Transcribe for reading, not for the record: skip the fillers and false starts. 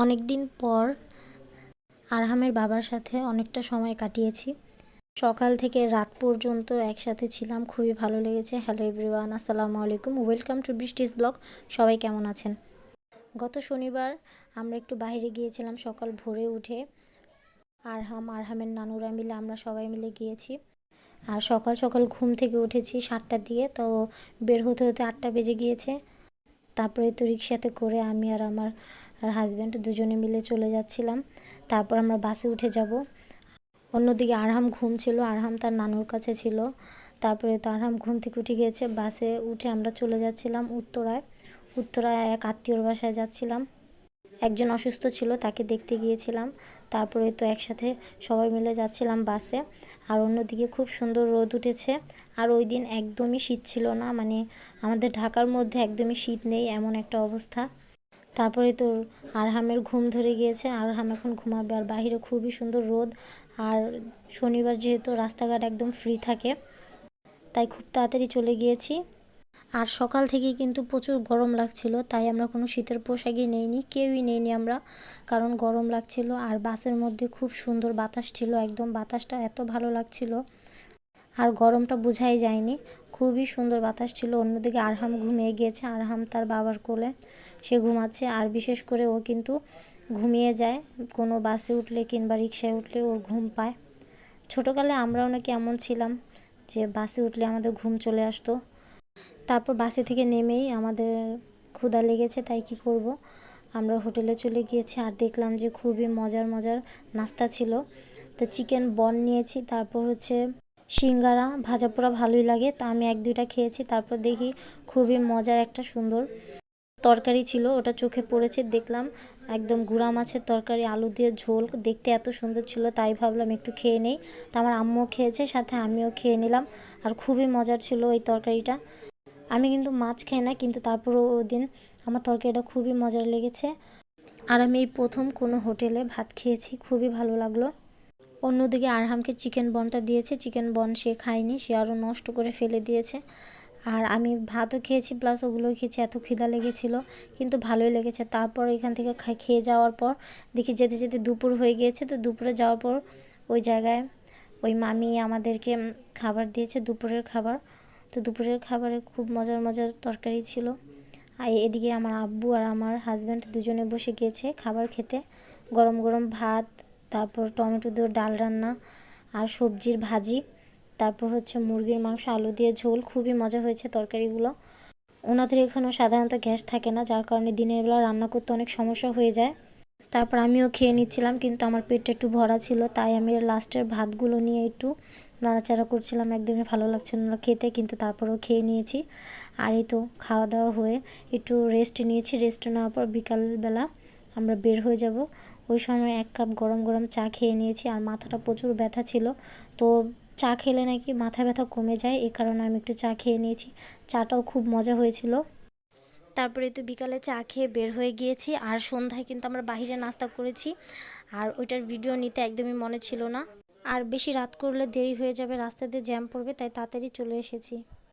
অনেক দিন পর আরহামের বাবার সাথে অনেকটা সময় কাটিয়েছি। সকাল থেকে রাত পর্যন্ত একসাথে ছিলাম, খুবই ভালো লেগেছে। হ্যালো এভরিওয়ান, আসসালামু আলাইকুম, ওয়েলকাম টু বৃষ্টিস ব্লগ। সবাই কেমন আছেন? গত শনিবার আমরা একটু বাইরে গিয়েছিলাম সকাল ভোরে উঠে। আরহামের নানুরা মিলে আমরা সবাই মিলে গিয়েছি। আর সকাল সকাল ঘুম থেকে উঠেছি 7টার দিকে, তো বের হতে হতে 8টা বেজে গিয়েছে। তারপরে তো রিক্সাতে করে আমি আর আমার হাজব্যান্ড দুজনে মিলে চলে যাচ্ছিলাম। তারপর আমরা বাসে উঠে যাব। অন্যদিকে আরহাম ঘুম ছিল, আরহাম তার নানুর কাছে ছিল। তারপরে তো আরহাম ঘুম থেকে উঠে গিয়েছে। বাসে উঠে আমরা চলে যাচ্ছিলাম উত্তরায় এক আত্মীয়র বাসায় যাচ্ছিলাম। একজন অসুস্থ ছিল, তাকে দেখতে গিয়েছিলাম। তারপরে তো একসাথে সবাই মিলে যাচ্ছিলাম বাসে। আর অন্যদিকে খুব সুন্দর রোদ উঠেছে। আর ওই দিন একদমই শীত ছিল না, মানে আমাদের ঢাকার মধ্যে একদমই শীত নেই এমন একটা অবস্থা। তারপরে তো আরহামের ঘুম ধরে গিয়েছে, আরহাম এখন ঘুমাবে। আর বাইরে খুবই সুন্দর রোদ। আর শনিবার যেহেতু রাস্তাঘাট একদম ফ্রি থাকে, তাই খুব তাড়াতাড়ি চলে গিয়েছি। আর সকাল থেকেই কিন্তু প্রচুর গরম লাগছিল, তাই আমরা কোনো শীতের পোশাকই নেইনি, কেউই নেইনি আমরা, কারণ গরম লাগছিল। আর বাসের মধ্যে খুব সুন্দর বাতাস ছিল, একদম বাতাসটা এত ভালো লাগছিল, আর গরমটা বোঝাই যায়নি। খুবই সুন্দর বাতাস ছিল। অন্যদিকে আরহাম ঘুমিয়ে গিয়েছে, আরহাম তার বাবার কোলে সে ঘুমাচ্ছে। আর বিশেষ করে ও কিন্তু ঘুমিয়ে যায়, কোনো বাসে উঠলে কিংবা রিক্সায় উঠলে ওর ঘুম পায়। ছোটোকালে আমরাও নাকি এমন ছিলাম যে বাসে উঠলে আমাদের ঘুম চলে আসতো। তারপর বাসে থেকে নেমেই আমাদের ক্ষুধা লেগেছে, তাই কি করব, আমরা হোটেলে চলে গিয়েছি। আর দেখলাম যে খুবই মজার মজার নাস্তা ছিল। তো চিকেন বন নিয়েছি, তারপর হচ্ছে সিঙ্গারা, ভাজা পোড়া ভালোই লাগে, তো আমি 1-2টা খেয়েছি। তারপর দেখি খুবই মজার একটা সুন্দর তরকারি ছিল, ওটা চোখে পড়েছে। দেখলাম একদম গুঁড়া মাছের তরকারি, আলু দিয়ে ঝোল, দেখতে এত সুন্দর ছিল, তাই ভাবলাম একটু খেয়ে নেই। তো আমার আম্মুও খেয়েছে, সাথে আমিও খেয়ে নিলাম। আর খুবই মজার ছিল ওই তরকারিটা। আমি কিন্তু মাছ খাই না, কিন্তু তারপরও ওই দিন আমার তরকারিটা খুবই মজার লেগেছে। আর আমি এই প্রথম কোনো হোটেলে ভাত খেয়েছি, খুবই ভালো লাগলো। অন্যদিকে আরহামকে চিকেন বনটা দিয়েছে, চিকেন বন সে খায়নি, সে আরও নষ্ট করে ফেলে দিয়েছে। আর আমি ভাতও খেয়েছি প্লাস ওগুলোও খেয়েছি, এত খিদা লেগেছিল, কিন্তু ভালোই লেগেছে। তারপর এখান থেকে খেয়ে যাওয়ার পর দেখি যেতে যেতে দুপুর হয়ে গিয়েছে। তো দুপুরে যাওয়ার পর ওই জায়গায় ওই মামি আমাদেরকে খাবার দিয়েছে, দুপুরের খাবার। তো দুপুরের খাবারে খুব মজার মজার তরকারি ছিল। আর এদিকে আমার আব্বু আর আমার হাজব্যান্ড দুজনে বসে গিয়েছে খাবার খেতে। গরম গরম ভাত, তারপর টমেটো দিয়ে ডাল রান্না, আর সবজির ভাজি, তারপর হচ্ছে মুরগির মাংস আলু দিয়ে ঝোল। খুবই মজা হয়েছে তরকারিগুলো। ওনাদের এখানেও সাধারণত গ্যাস থাকে না, যার কারণে দিনের বেলা রান্না করতে অনেক সমস্যা হয়ে যায়। তারপর আমিও খেয়ে নিচ্ছিলাম, কিন্তু আমার পেটটা একটু ভরা ছিল, তাই আমি লাস্টের ভাতগুলো নিয়ে একটু নাড়াচাড়া করছিলাম। একদমই ভালো লাগছিল না খেতে, কিন্তু তারপরেও খেয়ে নিয়েছি। আর এই তো খাওয়া দাওয়া হয়ে একটু রেস্ট নিয়েছি। রেস্ট নেওয়ার পর বিকালবেলা আমরা বের হয়ে যাব। ওই সময় 1 কাপ গরম গরম চা খেয়ে নিয়েছি। আর মাথাটা প্রচুর ব্যথা ছিল, তো চা খেলে নাকি মাথা ব্যথা কমে যায়, এই কারণে আমি একটু চা খেয়ে নিয়েছি। চাটাও খুব মজা হয়েছিল। তারপরে তো বিকালে চা খেয়ে বের হয়ে গিয়েছি। আর সন্ধ্যায় কিন্তু আমরা বাইরে নাস্তা করেছি, আর ওইটার ভিডিও নিতে একদমই মনে ছিল না। আর বেশি রাত করলে দেরি হয়ে যাবে, রাস্তা দিয়ে জ্যাম পড়বে, তাই তাড়াতাড়ি চলে এসেছি।